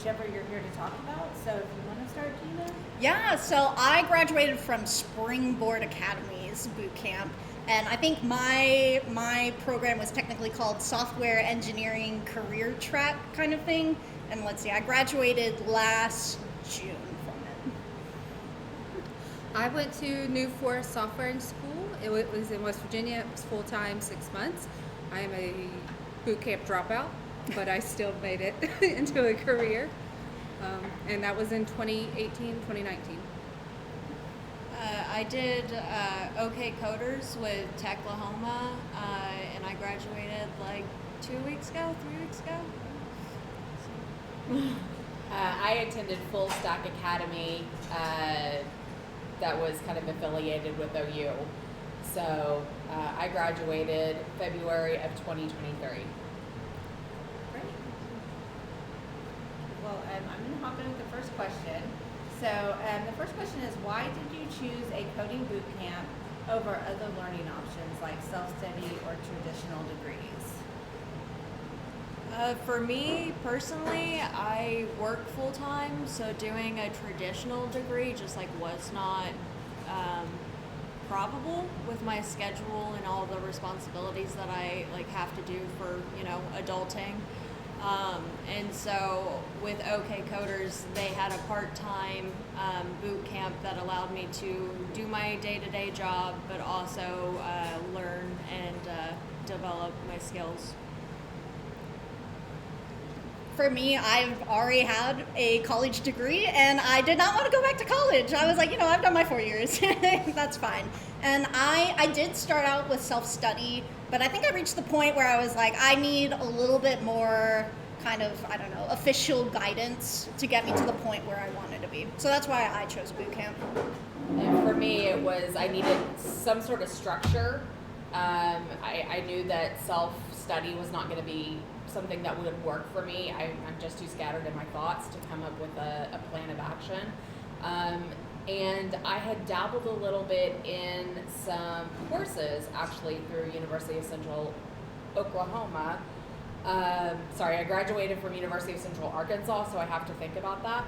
whichever you're here to talk about. So if you want to start, Geena. Yeah, so I graduated from Springboard Academy's boot camp, and I think my program was technically called Software Engineering Career Track kind of thing. And let's see, I graduated last June from it. I went to New Forest Software in school. It was in West Virginia. It was full-time, 6 months. I am a boot camp dropout, but I still made it into a career. And that was in 2018, 2019. I did OK Coders with Techlahoma, and I graduated like 3 weeks ago. I attended Full Stack Academy that was kind of affiliated with OU. So I graduated February of 2023. Great. Well, I'm going to hop in with the first question. So the first question is, why did you choose a coding boot camp over other learning options like self-study or traditional degrees? For me personally, I work full time, so doing a traditional degree just like was not probable with my schedule and all the responsibilities that I like have to do for adulting. And so with OK Coders, they had a part-time boot camp that allowed me to do my day-to-day job, but also learn and develop my skills. For me, I've already had a college degree, and I did not want to go back to college. I was like, I've done my 4 years. That's fine. And I did start out with self-study, but I think I reached the point where I was like, I need a little bit more kind of, official guidance to get me to the point where I wanted to be. So that's why I chose boot camp. And for me, it was I needed some sort of structure. I knew that self-study was not going to be something that would work for me. I'm just too scattered in my thoughts to come up with a plan of action. And I had dabbled a little bit in some courses actually through University of Central Oklahoma. I graduated from University of Central Arkansas, so I have to think about that.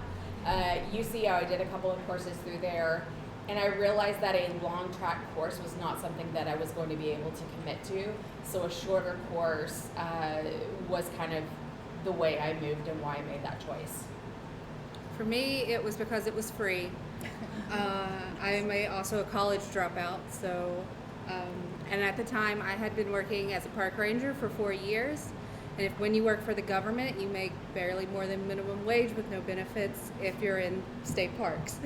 UCO, I did a couple of courses through there, and I realized that a long track course was not something that I was going to be able to commit to. So a shorter course was kind of the way I moved and why I made that choice. For me, it was because it was free. I am also a college dropout, so and at the time I had been working as a park ranger for 4 years. And when you work for the government, you make barely more than minimum wage with no benefits if you're in state parks.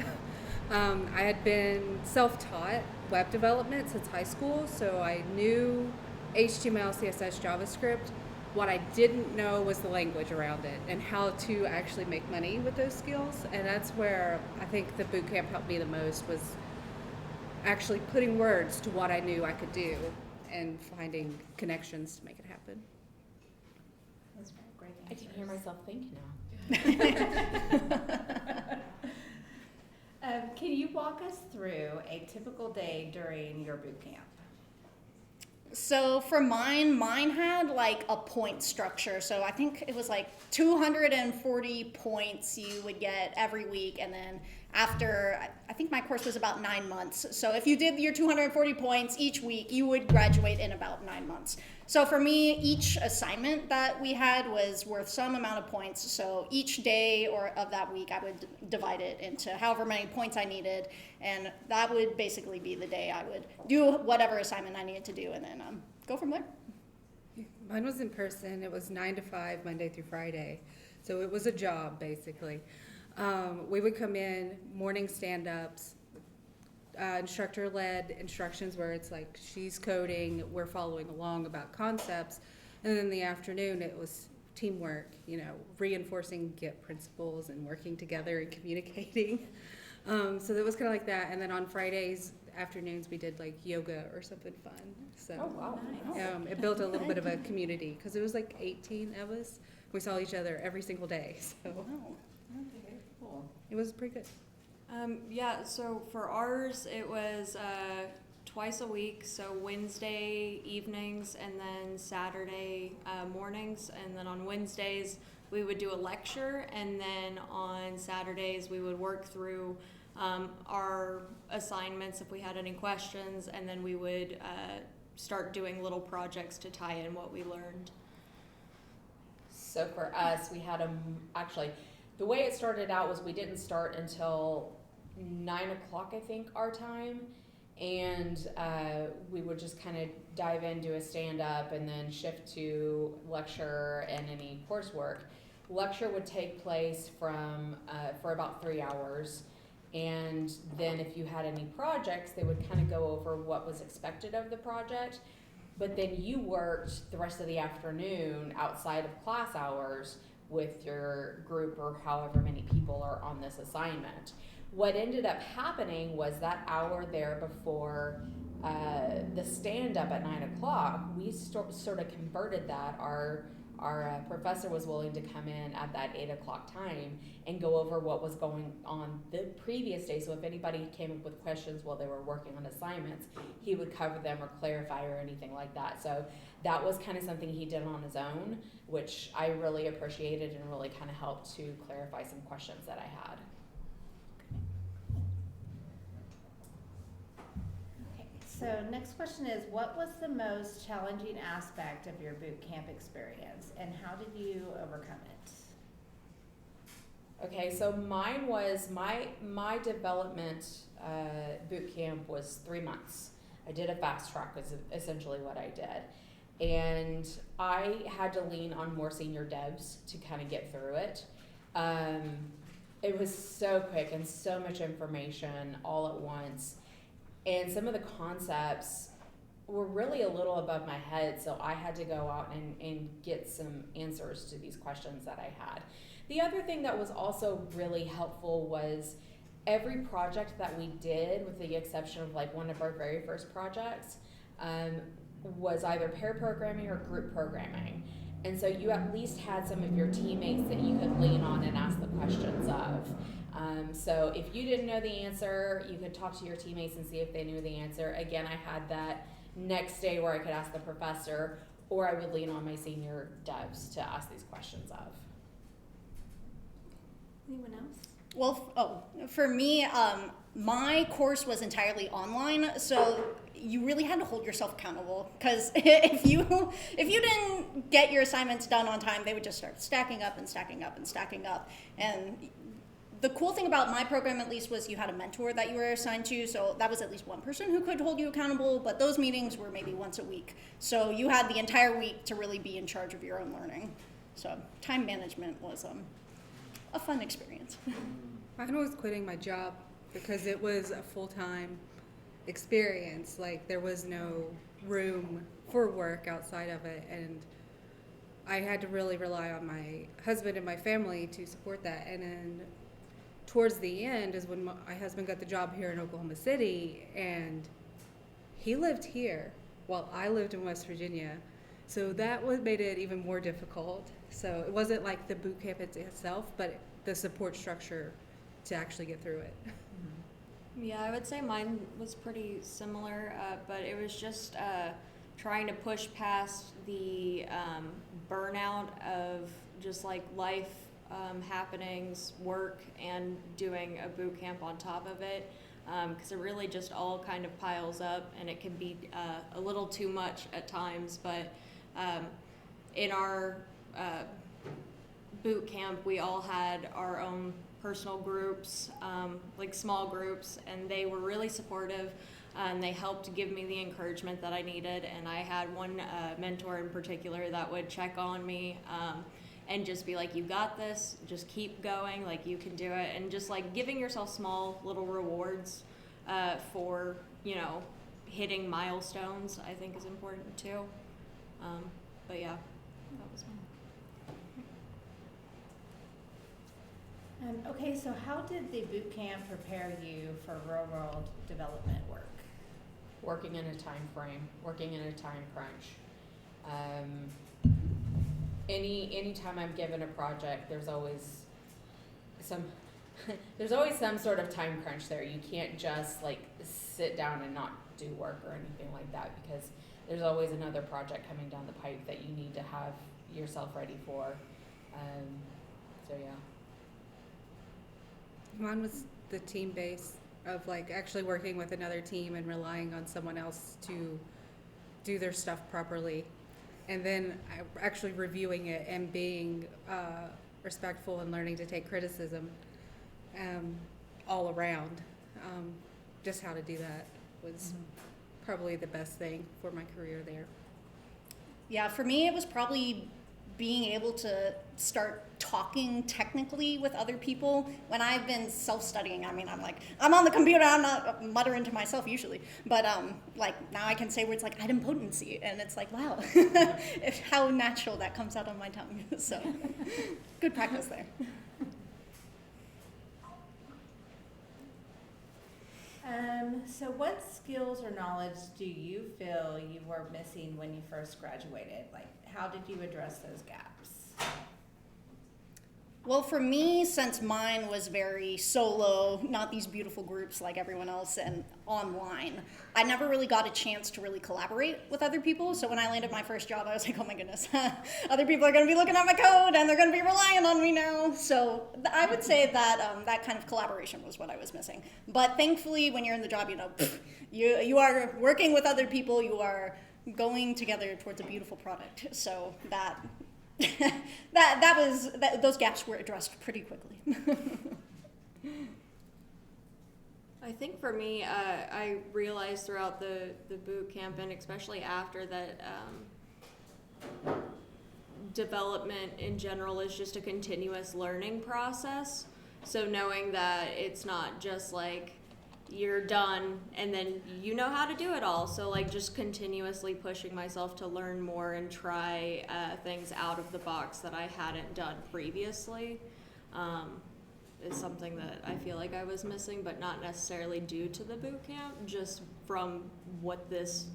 I had been self-taught web development since high school, so I knew HTML, CSS, JavaScript. What I didn't know was the language around it and how to actually make money with those skills. And that's where I think the boot camp helped me the most, was actually putting words to what I knew I could do and finding connections to make it happen. That's great. I can hear myself think now. Can you walk us through a typical day during your boot camp? So for mine had like a point structure. So I think it was like 240 points you would get every week. And then after, I think my course was about 9 months. So if you did your 240 points each week, you would graduate in about 9 months. So for me, each assignment that we had was worth some amount of points. So each day of that week, I would divide it into however many points I needed. And that would basically be the day I would do whatever assignment I needed to do and then go from there. Mine was in person. It was 9 to 5, Monday through Friday. So it was a job, basically. We would come in, morning stand-ups, instructor-led instructions where it's like she's coding, we're following along about concepts. And then in the afternoon, it was teamwork, reinforcing Git principles and working together and communicating. So that was kind of like that. And then on Fridays afternoons, we did like yoga or something fun. So Oh, wow. Nice. it built a little bit of a community because it was like 18 of us. We saw each other every single day. So Okay, cool. it was pretty good. So for ours, it was twice a week, so Wednesday evenings and then Saturday mornings. And then on Wednesdays, we would do a lecture, and then on Saturdays we would work through our assignments if we had any questions, and then we would start doing little projects to tie in what we learned. So for us, we had actually, the way it started out was we didn't start until 9 o'clock, I think, our time. And we would just kind of dive into a stand-up and then shift to lecture and any coursework. Lecture would take place for about 3 hours. And then if you had any projects, they would kind of go over what was expected of the project. But then you worked the rest of the afternoon outside of class hours with your group or however many people are on this assignment. What ended up happening was that hour there before the stand-up at 9 o'clock, we sort of converted that. Our professor was willing to come in at that 8 o'clock time and go over what was going on the previous day. So if anybody came up with questions while they were working on assignments, he would cover them or clarify or anything like that. So that was kind of something he did on his own, which I really appreciated and really kind of helped to clarify some questions that I had. So next question is, what was the most challenging aspect of your boot camp experience, and how did you overcome it? Okay, so mine was, my development boot camp was 3 months. I did a fast track, is essentially what I did. And I had to lean on more senior devs to kind of get through it. It was so quick and so much information all at once. And some of the concepts were really a little above my head, so I had to go out and get some answers to these questions that I had. The other thing that was also really helpful was every project that we did, with the exception of like one of our very first projects, was either pair programming or group programming. And so you at least had some of your teammates that you could lean on and ask the questions of. So if you didn't know the answer, you could talk to your teammates and see if they knew the answer. Again, I had that next day where I could ask the professor, or I would lean on my senior devs to ask these questions of. Anyone else? Well, for me, my course was entirely online, so you really had to hold yourself accountable, because if you didn't get your assignments done on time, they would just start stacking up and stacking up and stacking up. And the cool thing about my program, at least, was you had a mentor that you were assigned to, so that was at least one person who could hold you accountable, but those meetings were maybe once a week. So you had the entire week to really be in charge of your own learning. So time management was a fun experience. I was quitting my job because it was a full-time experience. Like, there was no room for work outside of it, and I had to really rely on my husband and my family to support that. And then towards the end is when my husband got the job here in Oklahoma City, and he lived here while I lived in West Virginia. So that made it even more difficult. So it wasn't like the boot camp itself, but the support structure to actually get through it. Yeah, I would say mine was pretty similar, but it was just trying to push past the burnout of just like life happenings, work, and doing a boot camp on top of it, because it really just all kind of piles up, and it can be a little too much at times. But in our boot camp, we all had our own personal groups, like small groups, and they were really supportive, and they helped give me the encouragement that I needed. And I had one mentor in particular that would check on me and just be like, you got this, just keep going, like you can do it. And just like giving yourself small little rewards for, hitting milestones, I think is important too. But yeah, that was mine. Okay, so how did the boot camp prepare you for real world development work? Working in a time frame, working in a time crunch. Anytime I'm given a project, there's always some sort of time crunch there. You can't just like sit down and not do work or anything like that, because there's always another project coming down the pipe that you need to have yourself ready for. So yeah. Mine was the team base of like actually working with another team and relying on someone else to do their stuff properly. And then actually reviewing it and being respectful and learning to take criticism all around. Just how to do that was probably the best thing for my career there. Yeah, for me, it was probably being able to start talking technically with other people. When I've been self-studying, I mean, I'm on the computer, I'm not muttering to myself usually, but like now I can say words like idempotency, and it's like, wow, how natural that comes out on my tongue. So good practice there. So what skills or knowledge do you feel you were missing when you first graduated? Like, how did you address those gaps? Well, for me, since mine was very solo, not these beautiful groups like everyone else, and online, I never really got a chance to really collaborate with other people. So when I landed my first job, I was like, oh my goodness, other people are going to be looking at my code and they're going to be relying on me now. So I would say that that kind of collaboration was what I was missing. But thankfully, when you're in the job, you are working with other people, you are going together towards a beautiful product. So those gaps were addressed pretty quickly. I think for me, I realized throughout the boot camp, and especially after that, development in general is just a continuous learning process. So knowing that it's not just like you're done and then you know how to do it all. So like just continuously pushing myself to learn more and try things out of the box that I hadn't done previously. Is something that I feel like I was missing, but not necessarily due to the boot camp, just from what this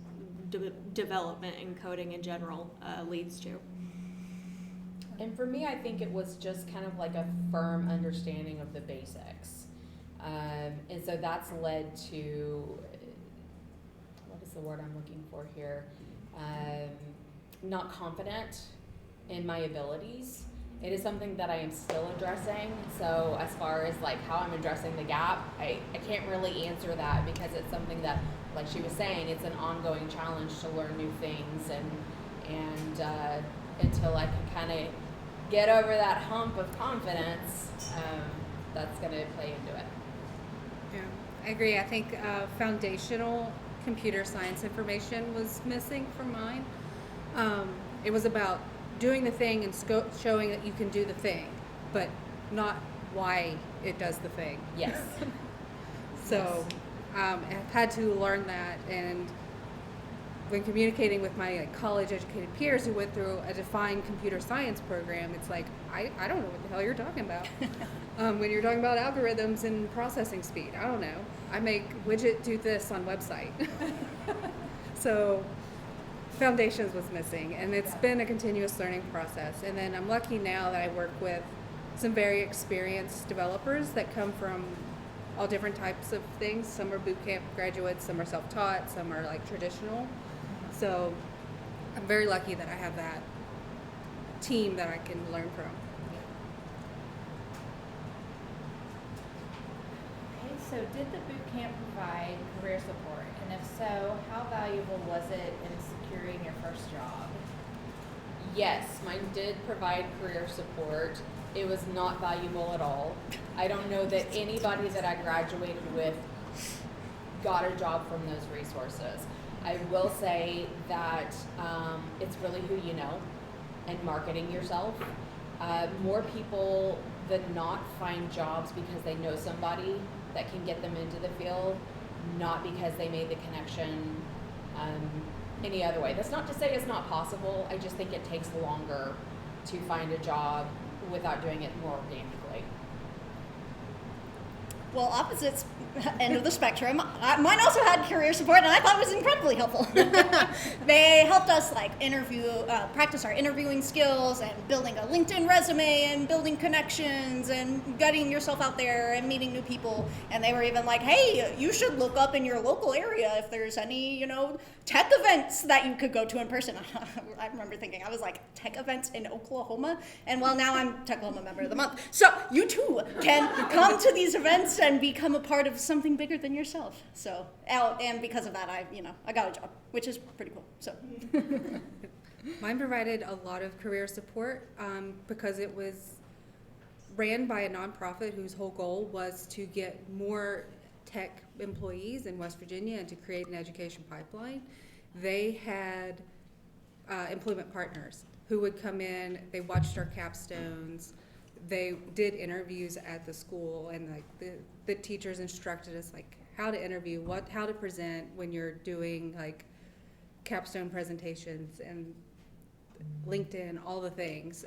development in coding in general leads to. And for me, I think it was just kind of like a firm understanding of the basics. And so that's led to, what is the word I'm looking for here? Not confident in my abilities. It is something that I am still addressing. So as far as like how I'm addressing the gap, I can't really answer that because it's something that, like she was saying, it's an ongoing challenge to learn new things and until I can kind of get over that hump of confidence, that's going to play into it. Yeah, I agree. I think foundational computer science information was missing from mine. It was about doing the thing and showing that you can do the thing, but not why it does the thing. Yes. So I've had to learn that, and when communicating with my college educated peers who went through a defined computer science program, it's like, I don't know what the hell you're talking about. When you're talking about algorithms and processing speed, I don't know. I make widget do this on website. So foundations was missing, and it's been a continuous learning process. And then I'm lucky now that I work with some very experienced developers that come from all different types of things. Some are bootcamp graduates, some are self-taught, some are like traditional. So I'm very lucky that I have that team that I can learn from. Okay, so did the boot camp provide career support? And if so, how valuable was it in securing your first job? Yes, mine did provide career support. It was not valuable at all. I don't know that anybody that I graduated with got a job from those resources. I will say that it's really who you know and marketing yourself. More people than not find jobs because they know somebody that can get them into the field, not because they made the connection any other way. That's not to say it's not possible. I just think it takes longer to find a job without doing it more organically. Well, opposites end of the spectrum. Mine also had career support, and I thought it was incredibly helpful. They helped us like practice our interviewing skills and building a LinkedIn resume and building connections and getting yourself out there and meeting new people. And they were even like, hey, you should look up in your local area if there's any, tech events that you could go to in person. I remember thinking, I was like, tech events in Oklahoma? And well, now I'm Techlahoma Member of the Month. So you too can come to these events and become a part of something bigger than yourself. So, and because of that, I got a job, which is pretty cool. So. Mine provided a lot of career support because it was ran by a nonprofit whose whole goal was to get more tech employees in West Virginia and to create an education pipeline. They had employment partners who would come in, they watched our capstones, they did interviews at the school, and like the teachers instructed us like how to interview, how to present when you're doing like capstone presentations and LinkedIn, all the things.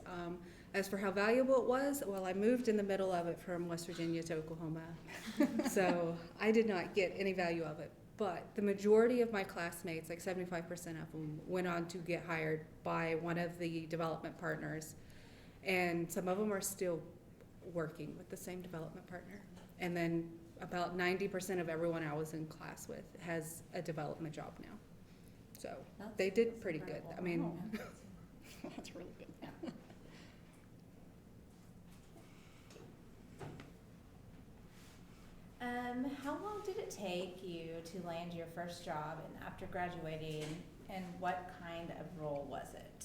As for how valuable it was, well, I moved in the middle of it from West Virginia to Oklahoma, so I did not get any value of it. But the majority of my classmates, like 75% of them, went on to get hired by one of the development partners, and some of them are still working with the same development partner. And then about 90% of everyone I was in class with has a development job now. So they did pretty good. I mean, That's really good. How long did it take you to land your first job, and after graduating, and what kind of role was it?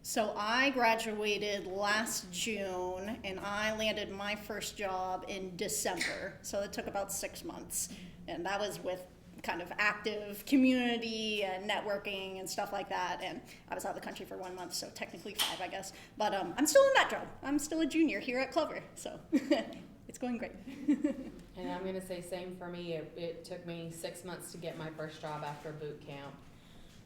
So I graduated last June, and I landed my first job in December. So it took about 6 months, and that was with kind of active community and networking and stuff like that. And I was out of the country for 1 month, so technically 5, I guess. But I'm still in that job. I'm still a junior here at Clevyr, so it's going great. And I'm gonna say same for me. It took me 6 months to get my first job after boot camp.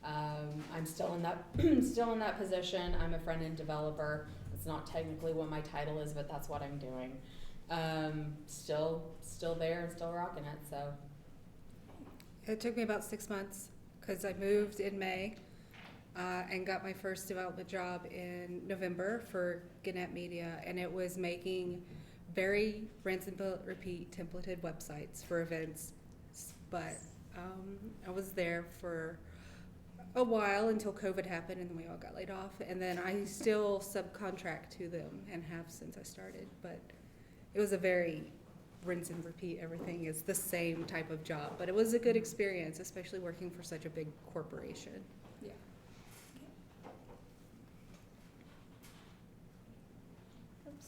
I'm still in that still in that position. I'm a front end developer. It's not technically what my title is, but that's what I'm doing. Still there and still rocking it. So it took me about 6 months because I moved in May and got my first development job in November for Gannett Media, and it was making very rinse and repeat templated websites for events. But I was there for a while until COVID happened, and then we all got laid off. And then I still subcontract to them and have since I started. But it was a very rinse and repeat. Everything is the same type of job. But it was a good experience, especially working for such a big corporation. yeah. Oops.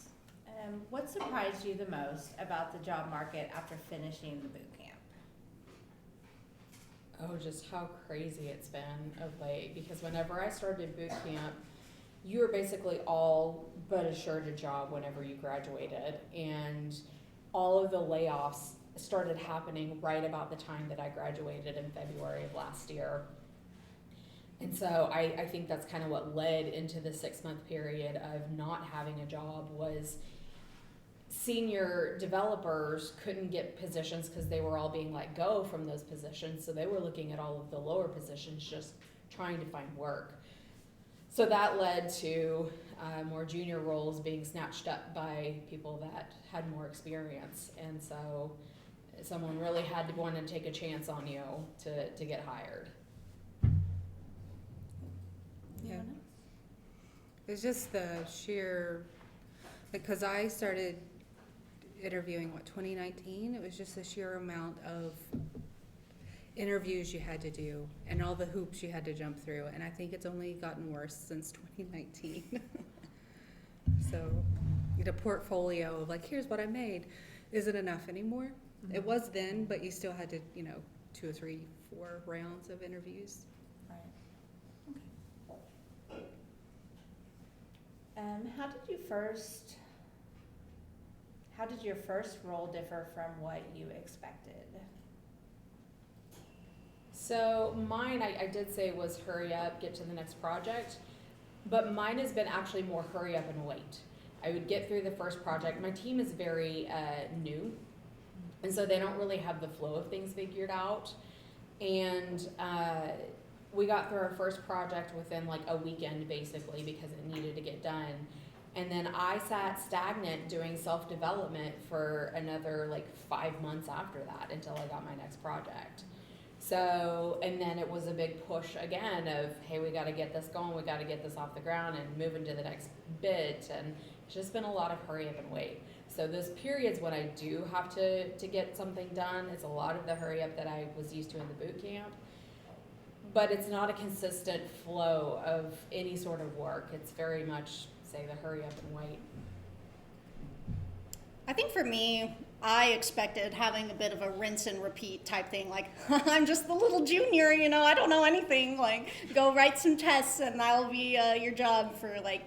What surprised you the most about the job market after finishing the boot camp? Oh, just how crazy it's been of late. Because whenever I started boot camp, you were basically all but assured a job whenever you graduated. And all of the layoffs started happening right about the time that I graduated in February of last year. And so I think that's kind of what led into the 6 month period of not having a job. Was senior developers couldn't get positions because they were all being let go from those positions. So they were looking at all of the lower positions, just trying to find work. So that led to more junior roles being snatched up by people that had more experience. And so someone really had to want to take a chance on you to get hired. Yeah. It's just the sheer, because I started interviewing, 2019? It was just the sheer amount of interviews you had to do and all the hoops you had to jump through. And I think it's only gotten worse since 2019. So a portfolio of like, here's what I made isn't enough anymore. Mm-hmm. It was then, but you still had to, 2 or 3, 4 rounds of interviews. Right. Okay. How did your first role differ from what you expected? So mine, I did say was hurry up, get to the next project, but mine has been actually more hurry up and wait. I would get through the first project. My team is very new, and so they don't really have the flow of things figured out. And we got through our first project within like a weekend, basically, because it needed to get done. And then I sat stagnant doing self-development for another like 5 months after that until I got my next project. So, and then it was a big push again of, hey, we got to get this going, we got to get this off the ground and move into the next bit. And it's just been a lot of hurry up and wait. So those periods when I do have to get something done, it's a lot of the hurry up that I was used to in the boot camp. But it's not a consistent flow of any sort of work. It's very much, say, the hurry up and wait. I think for me, I expected having a bit of a rinse and repeat type thing. Like, I'm just the little junior, you know, I don't know anything. Like, go write some tests and that'll be your job for like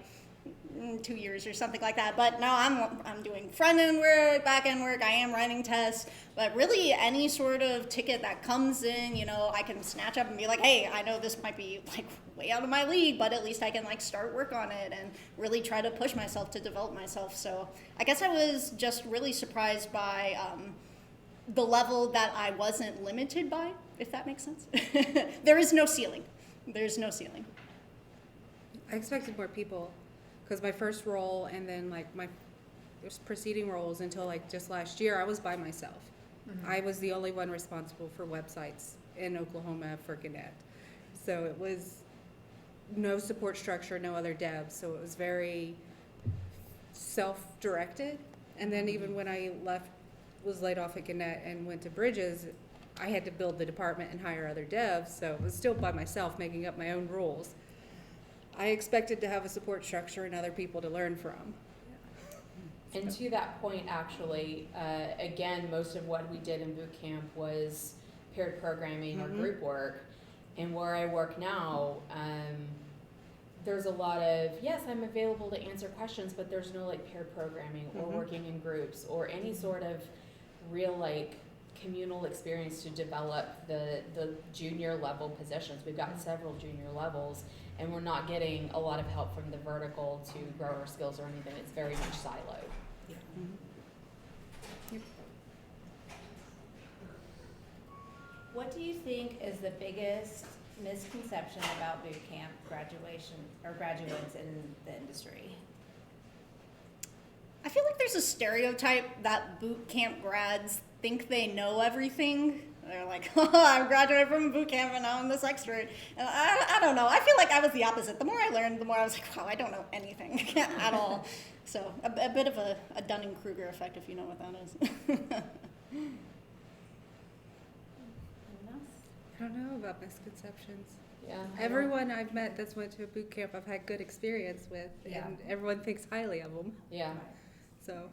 2 years or something like that. But no, I'm doing front end work, back end work. I am writing tests. But really, any sort of ticket that comes in, you know, I can snatch up and be like, hey, I know this might be like way out of my league, but at least I can like start work on it and really try to push myself to develop myself. So I guess I was just really surprised by the level that I wasn't limited by, if that makes sense. There is no ceiling. There's no ceiling. I expected more people, because my first role and then like my preceding roles until like just last year, I was by myself. Mm-hmm. I was the only one responsible for websites in Oklahoma for Gannett. So it was no support structure, no other devs. So it was very self-directed. And then even when I was laid off at Gannett and went to Bridges, I had to build the department and hire other devs. So it was still by myself, making up my own rules. I expected to have a support structure and other people to learn from. And to that point, actually, again, most of what we did in boot camp was paired programming or group work. And where I work now, there's a lot of, yes, I'm available to answer questions, but there's no like paired programming or working in groups or any sort of real like communal experience to develop the junior level positions. We've got several junior levels, and we're not getting a lot of help from the vertical to grow our skills or anything. It's very much siloed. Yeah. Mm-hmm. Yep. What do you think is the biggest misconception about boot camp graduation or graduates in the industry? I feel like there's a stereotype that boot camp grads think they know everything. They're like, oh, I graduated from boot camp and now I'm this expert. And I don't know. I feel like I was the opposite. The more I learned, the more I was like, wow, I don't know anything at all. So a bit of a Dunning-Kruger effect, if you know what that is. I don't know about misconceptions. Yeah. Everyone I've met that's went to a boot camp I've had good experience with, and everyone thinks highly of them. Yeah. So.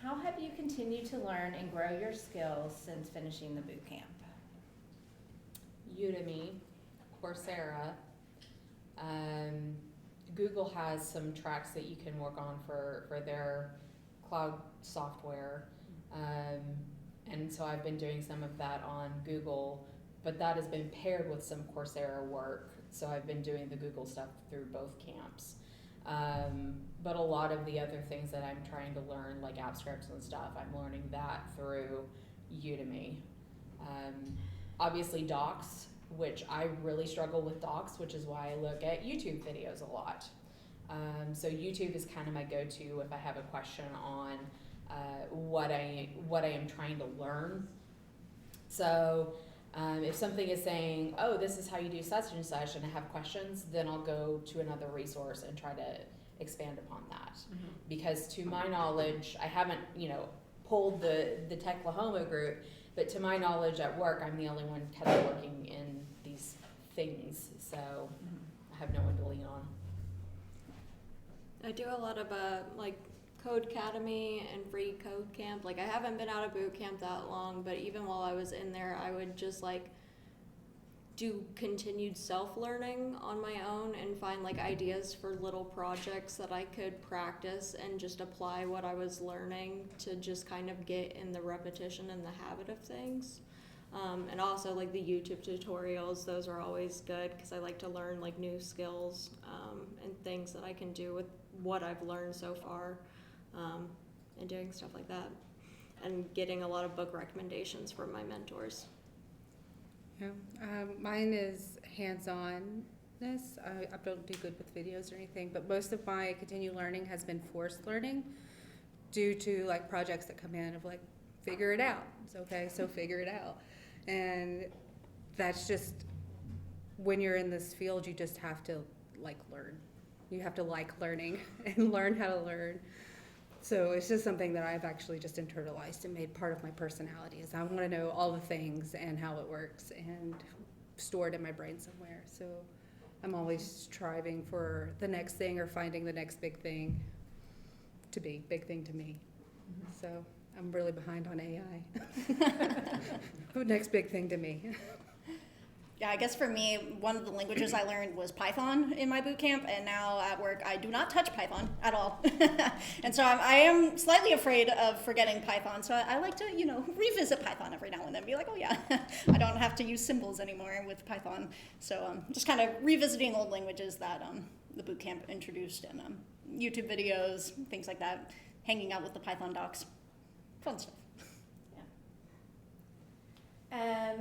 How have you continued to learn and grow your skills since finishing the boot camp? Udemy, Coursera. Google has some tracks that you can work on for their cloud software. And so I've been doing some of that on Google, but that has been paired with some Coursera work. So I've been doing the Google stuff through both camps. But a lot of the other things that I'm trying to learn, like app scripts and stuff, I'm learning that through Udemy. Obviously docs, which I really struggle with docs, which is why I look at YouTube videos a lot. So YouTube is kind of my go-to if I have a question on what I am trying to learn. So if something is saying, oh, this is how you do such and such, and I have questions, then I'll go to another resource and try to expand upon that. Mm-hmm. Because to my knowledge, I haven't, pulled the Techlahoma group, but to my knowledge at work, I'm the only one kind of working in these things. So I have no one to lean on. I do a lot of Code Academy and free code camp. I haven't been out of boot camp that long, but even while I was in there, I would just do continued self-learning on my own and find ideas for little projects that I could practice and just apply what I was learning to just kind of get in the repetition and the habit of things. And also like the YouTube tutorials, those are always good because I like to learn like new skills and things that I can do with what I've learned so far, and doing stuff like that. And getting a lot of book recommendations from my mentors. Yeah. Mine is hands-on-ness. I don't do good with videos or anything, but most of my continued learning has been forced learning due to like projects that come in of like, figure it out. It's okay, so figure it out. And that's just, when you're in this field, you just have to like learn. You have to like learning and learn how to learn. So it's just something that I've actually just internalized and made part of my personality, is I want to know all the things and how it works and store it in my brain somewhere. So I'm always striving for the next thing or finding the next big thing to be, big thing to me. So I'm really behind on AI. Next big thing to me. Yeah, I guess for me, one of the languages I learned was Python in my boot camp, and now at work I do not touch Python at all. And so I am slightly afraid of forgetting Python, so I like to, revisit Python every now and then, be like, oh yeah, I don't have to use symbols anymore with Python. So just kind of revisiting old languages that the boot camp introduced, and YouTube videos, things like that, hanging out with the Python docs, fun stuff. Yeah.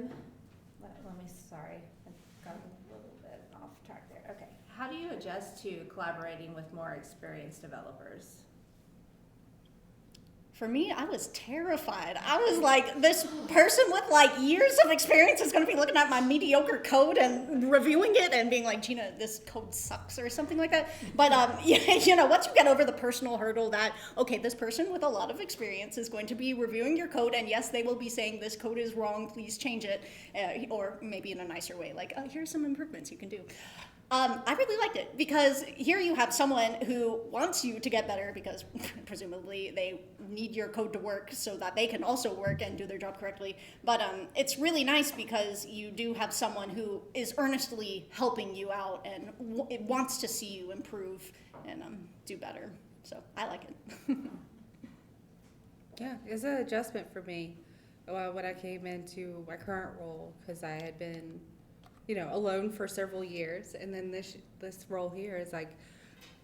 Let me, sorry, I got a little bit off track there. Okay. How do you adjust to collaborating with more experienced developers? For me, I was terrified. I was like, this person with like years of experience is going to be looking at my mediocre code and reviewing it and being like, Geena, this code sucks or something like that. But, once you get over the personal hurdle that, okay, this person with a lot of experience is going to be reviewing your code, and yes, they will be saying this code is wrong, please change it, or maybe in a nicer way, like, here's some improvements you can do. I really liked it because here you have someone who wants you to get better because presumably they need your code to work so that they can also work and do their job correctly. But it's really nice because you do have someone who is earnestly helping you out and wants to see you improve and do better. So I like it. Yeah, it's an adjustment for me when I came into my current role, because I had been alone for several years, and then this role here is like,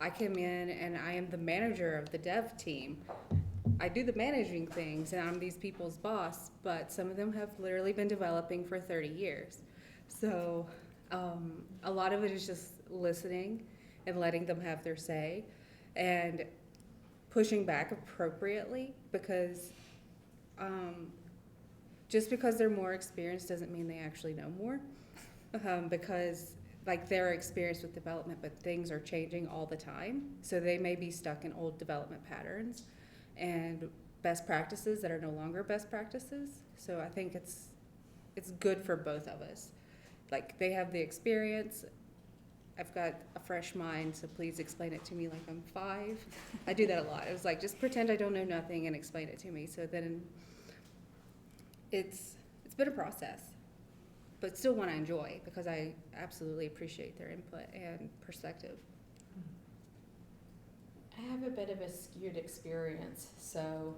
I came in and I am the manager of the dev team. I do the managing things, and I'm these people's boss, but some of them have literally been developing for 30 years. So a lot of it is just listening and letting them have their say and pushing back appropriately, because just because they're more experienced doesn't mean they actually know more. Because like they're experienced with development, but things are changing all the time. So they may be stuck in old development patterns and best practices that are no longer best practices. So I think it's good for both of us. Like, they have the experience. I've got a fresh mind, so please explain it to me like I'm 5. I do that a lot. It was like, just pretend I don't know nothing and explain it to me. So then it's been a process, but still one I enjoy because I absolutely appreciate their input and perspective. I have a bit of a skewed experience. So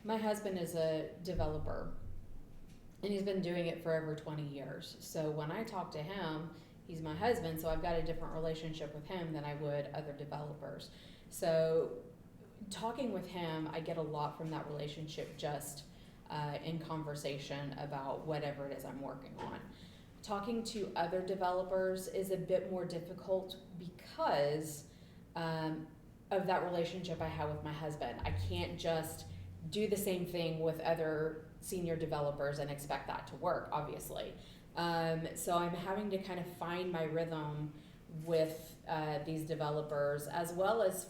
my husband is a developer, and he's been doing it for over 20 years. So when I talk to him, he's my husband, so I've got a different relationship with him than I would other developers. So talking with him, I get a lot from that relationship just in conversation about whatever it is I'm working on. Talking to other developers is a bit more difficult because of that relationship I have with my husband. I can't just do the same thing with other senior developers and expect that to work, obviously. So I'm having to kind of find my rhythm with these developers, as well as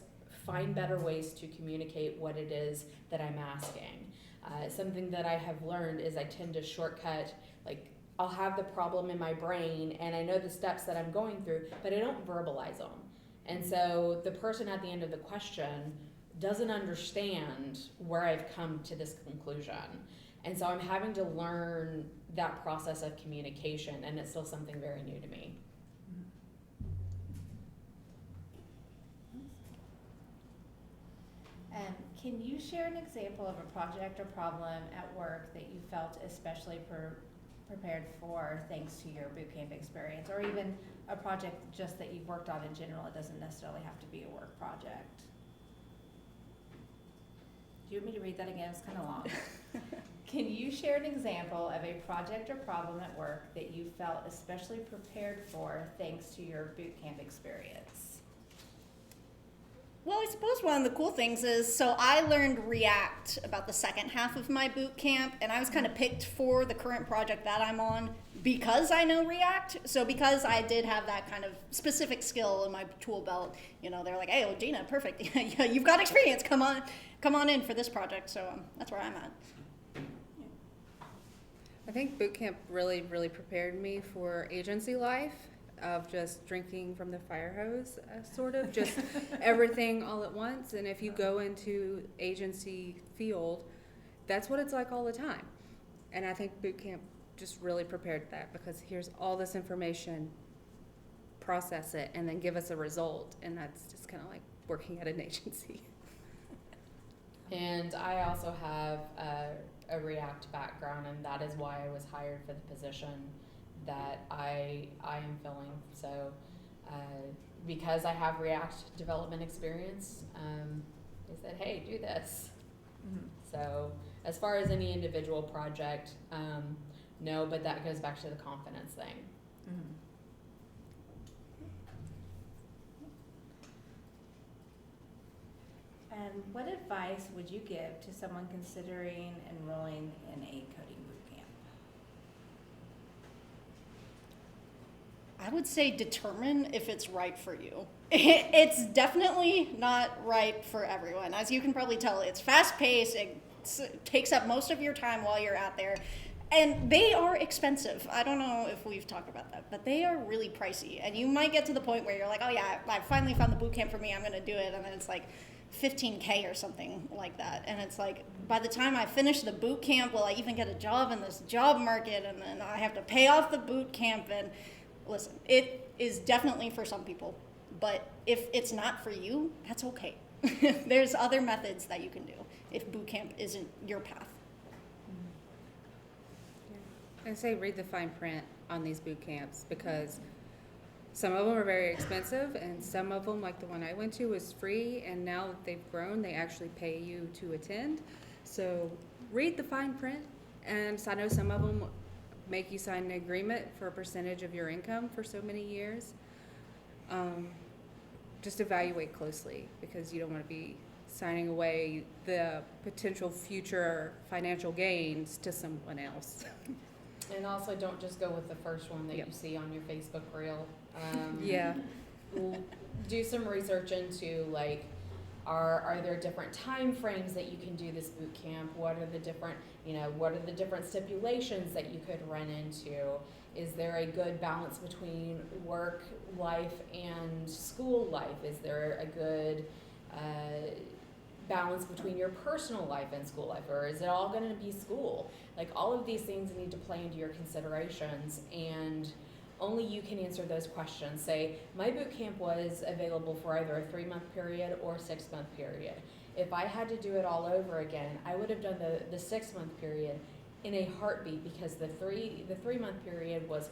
find better ways to communicate what it is that I'm asking. Something that I have learned is I tend to shortcut, like I'll have the problem in my brain and I know the steps that I'm going through, but I don't verbalize them. And so the person at the end of the question doesn't understand where I've come to this conclusion. And so I'm having to learn that process of communication, and it's still something very new to me. Can you share an example of a project or problem at work that you felt especially prepared for thanks to your boot camp experience, or even a project just that you've worked on in general? It doesn't necessarily have to be a work project. Do you want me to read that again? It's kind of long. Can you share an example of a project or problem at work that you felt especially prepared for thanks to your boot camp experience? Well, I suppose one of the cool things is, so I learned React about the second half of my boot camp, and I was kind of picked for the current project that I'm on because I know React. So because I did have that kind of specific skill in my tool belt, you know, they're like, hey, oh, Geena, perfect. You've got experience. Come on in for this project. So that's where I'm at. I think boot camp really, really prepared me for agency life, of just drinking from the fire hose, sort of, just everything all at once. And if you go into agency field, that's what it's like all the time. And I think boot camp just really prepared that, because here's all this information, process it, and then give us a result. And that's just kind of like working at an agency. And I also have a React background, and that is why I was hired for the position that I am filling. So because I have React development experience, they said, hey, do this. Mm-hmm. So as far as any individual project, no, but that goes back to the confidence thing. Mm-hmm. And what advice would you give to someone considering enrolling in a coding bootcamp? I would say determine if it's right for you. It's definitely not right for everyone. As you can probably tell, it's fast-paced, it takes up most of your time while you're out there, and they are expensive. I don't know if we've talked about that, but they are really pricey, and you might get to the point where you're like, oh yeah, I finally found the boot camp for me, I'm gonna do it, and then it's like $15K or something like that, and it's like, by the time I finish the boot camp, will I even get a job in this job market, and then I have to pay off the boot camp. And listen, it is definitely for some people, but if it's not for you, that's okay. There's other methods that you can do if boot camp isn't your path. I say read the fine print on these boot camps, because some of them are very expensive, and some of them, like the one I went to, was free, and now that they've grown, they actually pay you to attend. So read the fine print, and so I know some of them make you sign an agreement for a percentage of your income for so many years. Just evaluate closely, because you don't want to be signing away the potential future financial gains to someone else. And also, don't just go with the first one that Yep. you see on your Facebook reel. Yeah. Do some research into, like, are there different time frames that you can do this boot camp? What are the different stipulations that you could run into? Is there a good balance between work life and school life? Is there a good balance between your personal life and school life, or is it all going to be school? Like, all of these things need to play into your considerations, and only you can answer those questions. Say, my boot camp was available for either a 3-month period or a 6-month period. If I had to do it all over again, I would have done the 6-month period in a heartbeat, because the 3-month period was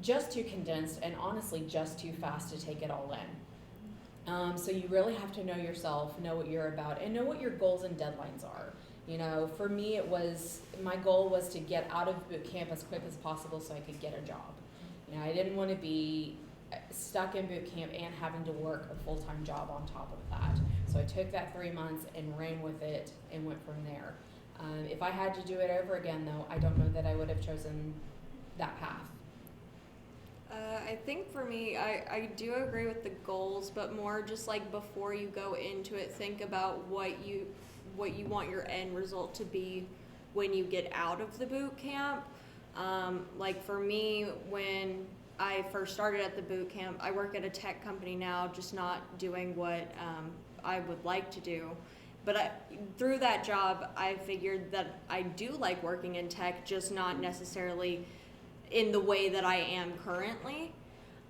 just too condensed and honestly just too fast to take it all in. So you really have to know yourself, know what you're about, and know what your goals and deadlines are. You know, for me, my goal was to get out of boot camp as quick as possible so I could get a job. You know, I didn't want to be stuck in boot camp and having to work a full-time job on top of that. So I took that 3 months and ran with it and went from there. If I had to do it over again, though, I don't know that I would have chosen that path. I think for me, I do agree with the goals, but more just like before you go into it, think about what you want your end result to be when you get out of the boot camp. Like for me, when I first started at the boot camp, I work at a tech company now, just not doing what I would like to do. But through that job, I figured that I do like working in tech, just not necessarily in the way that I am currently.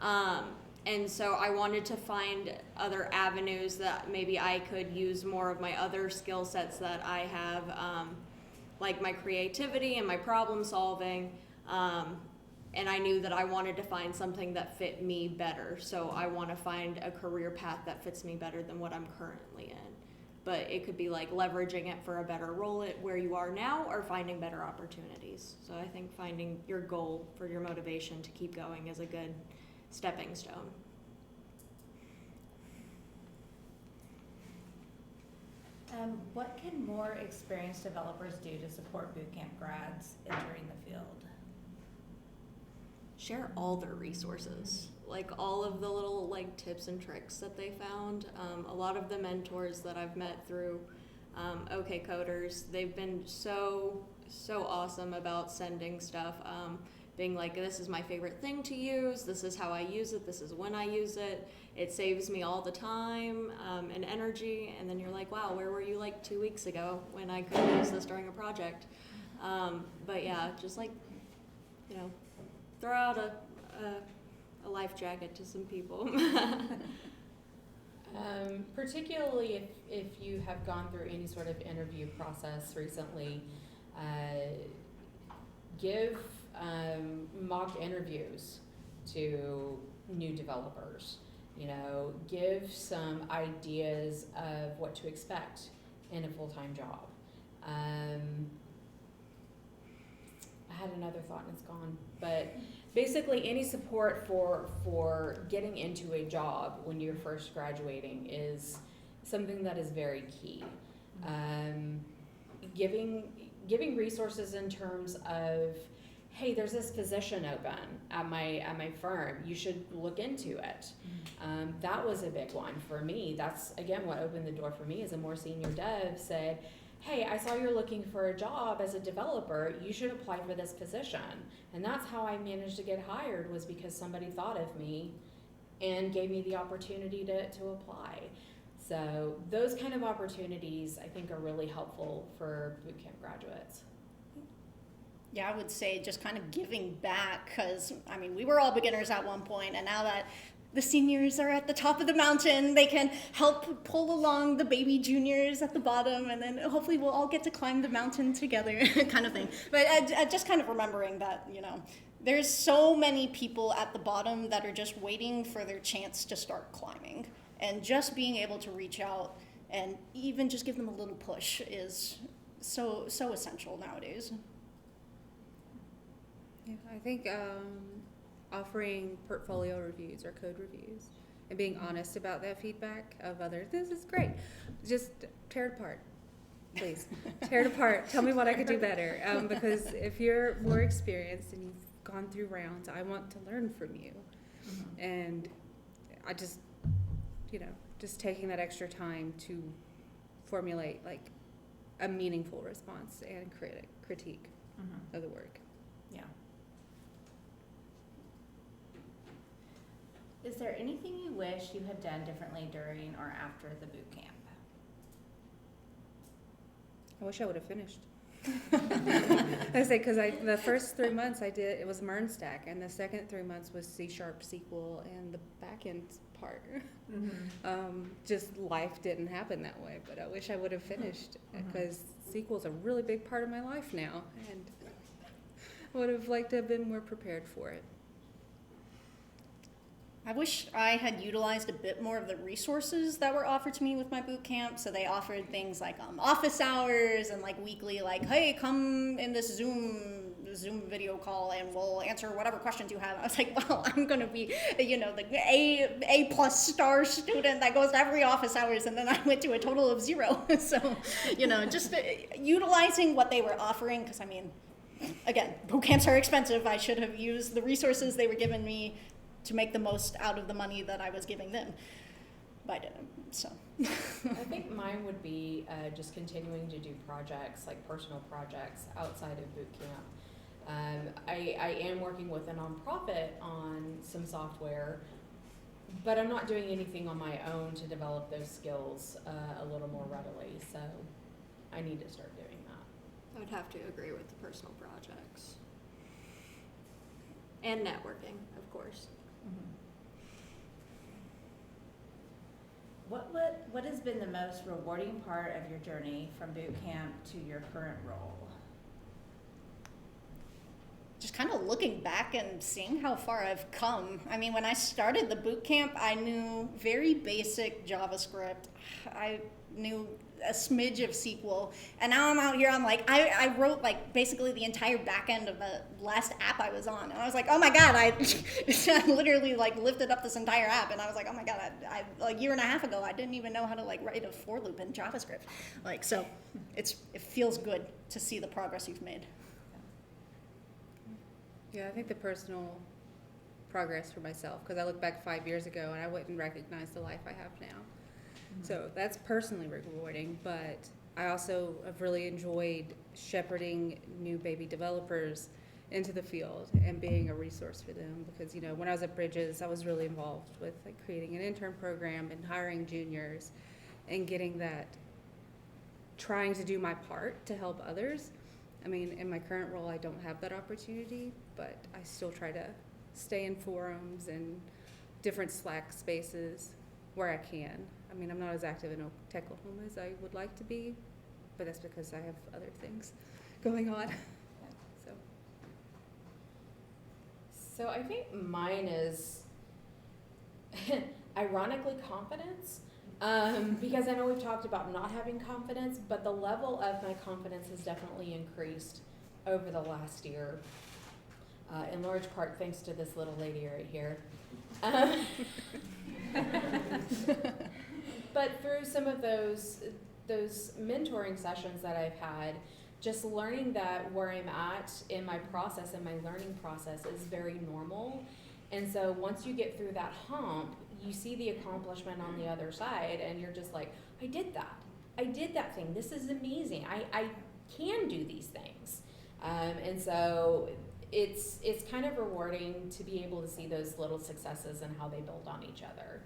And so I wanted to find other avenues that maybe I could use more of my other skill sets that I have, like my creativity and my problem solving, And I knew that I wanted to find something that fit me better. So I want to find a career path that fits me better than what I'm currently in. But it could be like leveraging it for a better role at where you are now, or finding better opportunities. So I think finding your goal for your motivation to keep going is a good stepping stone. What can more experienced developers do to support bootcamp grads entering the field? Share all their resources, like all of the little like tips and tricks that they found. A lot of the mentors that I've met through OK Coders, they've been so awesome about sending stuff, being like, this is my favorite thing to use, this is how I use it, this is when I use it, it saves me all the time and energy. And then you're like, wow, where were you like 2 weeks ago when I could use this during a project? But yeah, just like, you know, throw out a life jacket to some people. Particularly if you have gone through any sort of interview process recently, give mock interviews to new developers. You know, give some ideas of what to expect in a full-time job. I had another thought and it's gone, but basically any support for getting into a job when you're first graduating is something that is very key. Giving resources in terms of, hey, there's this position open at my firm, you should look into it. That was a big one for me. That's again what opened the door for me as a more senior dev. Said, hey, I saw you're looking for a job as a developer, you should apply for this position. And that's how I managed to get hired, was because somebody thought of me and gave me the opportunity to apply. So those kind of opportunities I think are really helpful for bootcamp graduates. Yeah, I would say just kind of giving back, because, I mean, we were all beginners at one point, and now that the seniors are at the top of the mountain, they can help pull along the baby juniors at the bottom, and then hopefully we'll all get to climb the mountain together, kind of thing. But just kind of remembering that, you know, there's so many people at the bottom that are just waiting for their chance to start climbing. And just being able to reach out and even just give them a little push is so essential nowadays. Yeah, I think offering portfolio reviews or code reviews and being honest about that feedback of others. This is great. Just tear it apart, please. Tear it apart. Tell me what I could do better. Because if you're more experienced and you've gone through rounds, I want to learn from you. And I just, you know, just taking that extra time to formulate like a meaningful response and critique of the work. Yeah. Is there anything you wish you had done differently during or after the boot camp? I wish I would have finished. I say, because the first 3 months I did, it was MERN stack, and the second 3 months was C# SQL and the backend part. Just life didn't happen that way, but I wish I would have finished, because SQL is a really big part of my life now, and I would have liked to have been more prepared for it. I wish I had utilized a bit more of the resources that were offered to me with my boot camp. So they offered things like office hours and like weekly, like, hey, come in this Zoom video call and we'll answer whatever questions you have. I was like, well, I'm going to be, you know, the A+ star student that goes to every office hours, and then I went to a total of 0. So, you know, just utilizing what they were offering, because I mean, again, boot camps are expensive. I should have used the resources they were giving me to make the most out of the money that I was giving them, but I didn't, so. I think mine would be just continuing to do projects, like personal projects outside of boot camp. I am working with a nonprofit on some software, but I'm not doing anything on my own to develop those skills a little more readily, so I need to start doing that. I would have to agree with the personal projects. And networking, of course. What has been the most rewarding part of your journey from boot camp to your current role? just kind of looking back and seeing how far I've come. I mean, when I started the boot camp, I knew very basic JavaScript. I knew a smidge of SQL, and now I'm out here. I'm like, I wrote like basically the entire back end of the last app I was on, and I was like, oh my god, I literally like lifted up this entire app, and I was like, oh my god, I like a year and a half ago, I didn't even know how to like write a for loop in JavaScript. Like, so it feels good to see the progress you've made. Yeah, I think the personal progress for myself, because I look back 5 years ago and I wouldn't recognize the life I have now. So that's personally rewarding, but I also have really enjoyed shepherding new baby developers into the field and being a resource for them, because, you know, when I was at Bridges, I was really involved with like creating an intern program and hiring juniors and getting that, trying to do my part to help others. I mean, in my current role, I don't have that opportunity, but I still try to stay in forums and different Slack spaces where I can. I mean, I'm not as active in Techlahoma as I would like to be, but that's because I have other things going on. So I think mine is ironically confidence, because I know we've talked about not having confidence, but the level of my confidence has definitely increased over the last year, in large part thanks to this little lady right here. But through some of those mentoring sessions that I've had, just learning that where I'm at in my process and my learning process is very normal. And so once you get through that hump, you see the accomplishment on the other side, and you're just like, I did that thing. This is amazing. I can do these things. And so it's kind of rewarding to be able to see those little successes and how they build on each other.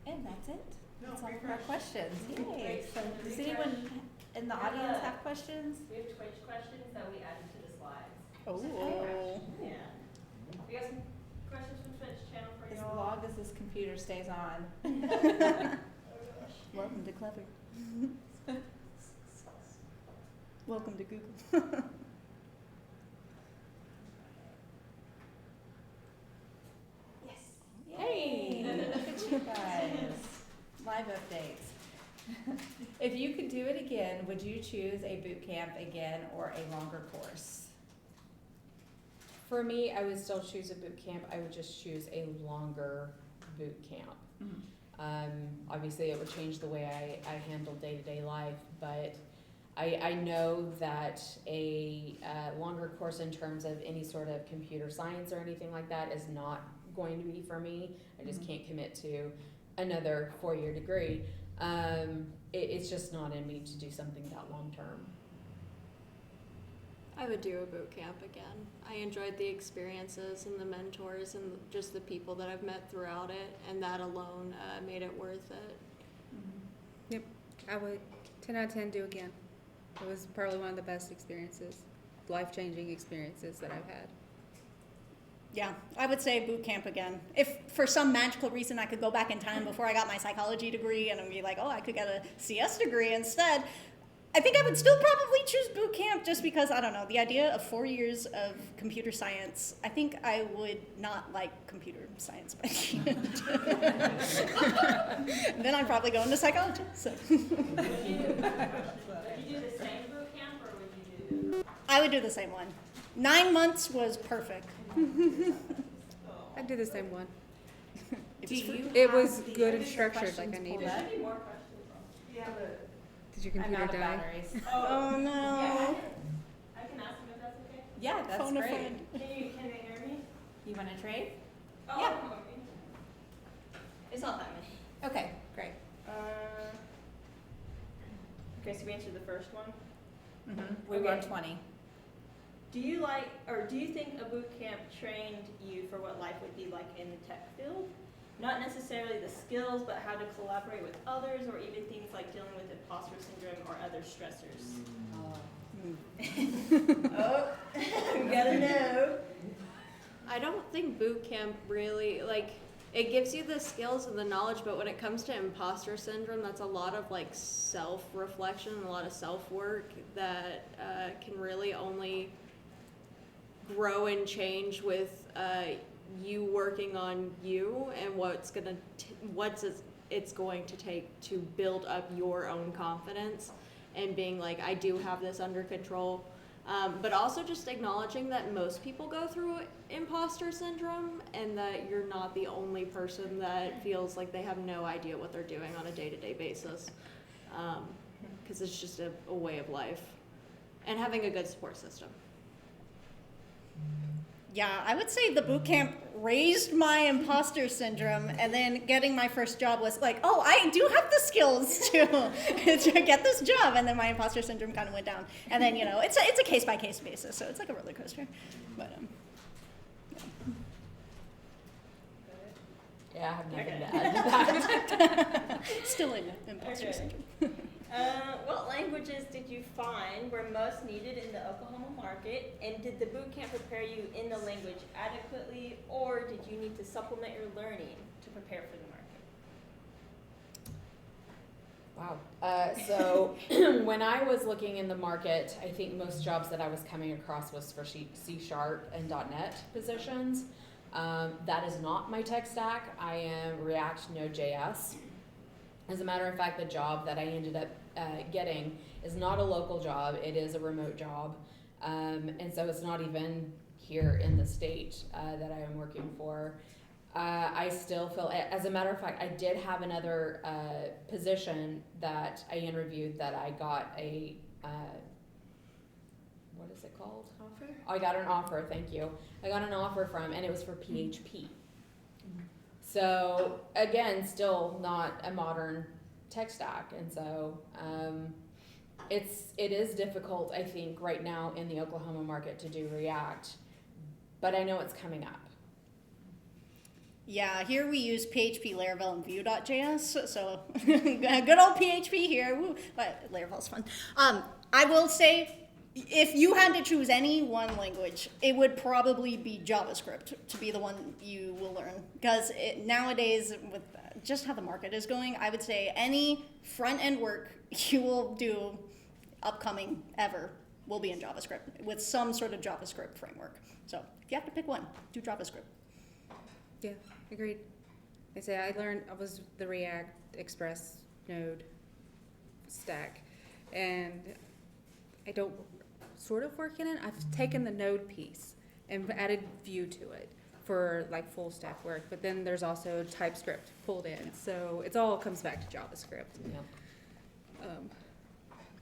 And that's it. That's all of our questions. Yay. So does anyone in the audience have questions? We have Twitch questions that we added to the slides. Oh. Yeah. We got some questions from Twitch channel for As y'all. long as this computer stays on. Welcome to Clevyr. Welcome to Google. Yay! Look at you guys. Live updates. If you could do it again, would you choose a boot camp again or a longer course? For me, I would still choose a boot camp. I would just choose a longer boot camp. Obviously, it would change the way I handle day-to-day life, but I know that a longer course in terms of any sort of computer science or anything like that is not going to be for me. I just can't commit to another 4-year degree. It's just not in me to do something that long term. I would do a boot camp again. I enjoyed the experiences and the mentors and just the people that I've met throughout it, and that alone made it worth it. Yep, I would 10 out of 10 do again. It was probably one of the best experiences, life-changing experiences that I've had. Yeah, I would say boot camp again. If for some magical reason I could go back in time before I got my psychology degree and I'd be like, oh, I could get a CS degree instead, I think I would still probably choose boot camp just because, I don't know, the idea of 4 years of computer science, I think I would not like computer science by the end. Then I'd probably go into psychology. So. Would you do the same boot camp or would you do? I would do the same one. 9 months was perfect. I did the same one. It was good and structured like I needed. There should be more questions. Did your I'm computer out of die? batteries. Oh no. I can ask them if that's okay. Yeah, that's Phone a great. friend. Can they hear me? You want to trade? Oh, Yeah. okay. It's not that many. Okay, great. Okay, so we answered the first one. We Okay. won 20. Do you think a boot camp trained you for what life would be like in the tech field? Not necessarily the skills, but how to collaborate with others, or even things like dealing with imposter syndrome or other stressors. Oh, you gotta know. I don't think boot camp really, like, it gives you the skills and the knowledge, but when it comes to imposter syndrome, that's a lot of like self-reflection and a lot of self-work that can really only grow and change with you working on you and it's going to take to build up your own confidence and being like, I do have this under control. But also just acknowledging that most people go through imposter syndrome and that you're not the only person that feels like they have no idea what they're doing on a day-to-day basis. Because it's just a way of life. And having a good support system. Yeah, I would say the boot camp raised my imposter syndrome, and then getting my first job was like, oh, I do have the skills to get this job, and then my imposter syndrome kind of went down. And then, you know, it's a case-by-case basis, so it's like a roller coaster. But, Yeah, I have nothing to add to that. still in imposter Okay. syndrome. What languages did you find were most needed in the Oklahoma market, and did the boot camp prepare you in the language adequately, or did you need to supplement your learning to prepare for the market? Wow. So when I was looking in the market, I think most jobs that I was coming across was for C# and .NET positions. That is not my tech stack. I am React Node.js. As a matter of fact, the job that I ended up getting is not a local job. It is a remote job. And so it's not even here in the state that I am working for. I still feel, as a matter of fact, I did have another position that I interviewed that I got a, what is it called? Offer? I got an offer, thank you. I got an offer from, and it was for PHP. So again, still not a modern tech stack, and so it is difficult, I think, right now in the Oklahoma market to do React, but I know it's coming up. Yeah, here we use PHP, Laravel, and Vue.js, so good old PHP here. Woo. But Laravel's fun. I will say, if you had to choose any one language, it would probably be JavaScript to be the one you will learn. Because nowadays, with just how the market is going, I would say any front-end work you will do upcoming ever will be in JavaScript with some sort of JavaScript framework. So if you have to pick one, do JavaScript. Yeah, agreed. I was the React Express Node stack, and I don't sort of work in it. I've taken the Node piece and added Vue to it for like full stack work, but then there's also TypeScript pulled in, so it all comes back to JavaScript. Yeah.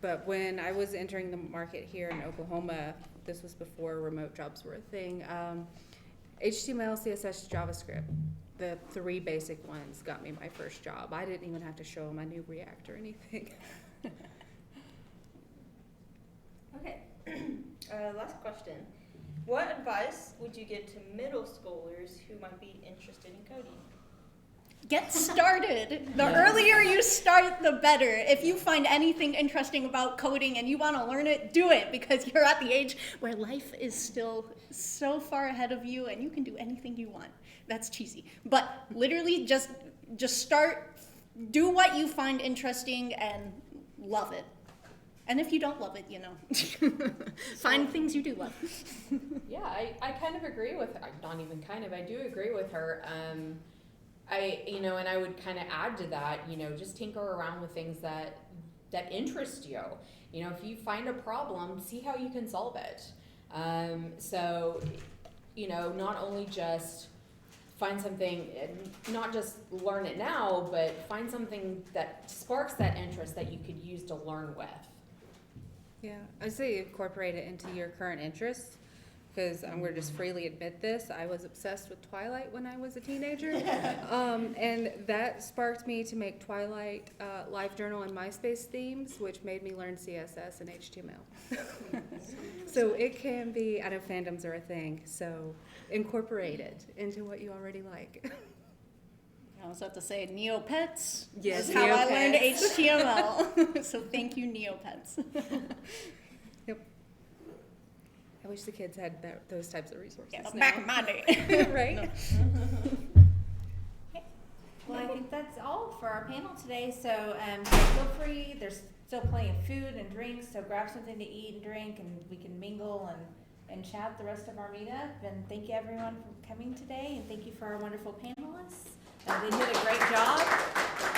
But when I was entering the market here in Oklahoma, this was before remote jobs were a thing, HTML, CSS, JavaScript, the three basic ones got me my first job. I didn't even have to show them I knew React or anything. Okay. Last question. What advice would you give to middle schoolers who might be interested in coding? Get started. The earlier you start, the better. If you find anything interesting about coding and you want to learn it, do it, because you're at the age where life is still so far ahead of you and you can do anything you want. That's cheesy. But literally just start, do what you find interesting and love it. And if you don't love it, find things you do love. Yeah, I kind of agree with her. Not even kind of, I do agree with her. And I would kind of add to that, just tinker around with things that interest you. If you find a problem, see how you can solve it. So, not only just find something, not just learn it now, but find something that sparks that interest that you could use to learn with. Yeah, I'd say incorporate it into your current interests, because I'm going to just freely admit this. I was obsessed with Twilight when I was a teenager, and that sparked me to make Twilight LiveJournal and MySpace themes, which made me learn CSS and HTML. So it can be, I know fandoms are a thing, so incorporate it into what you already like. I was about to say Neopets. Yes, is how I learned Neopets. HTML. So thank you, Neopets. Yep. I wish the kids had those types of resources Yeah, now. back in my day. Right? No. all for our panel today. So feel free. There's still plenty of food and drinks, so grab something to eat and drink, and we can mingle and chat the rest of our meetup. And thank you everyone for coming today, and thank you for our wonderful panelists. They did a great job.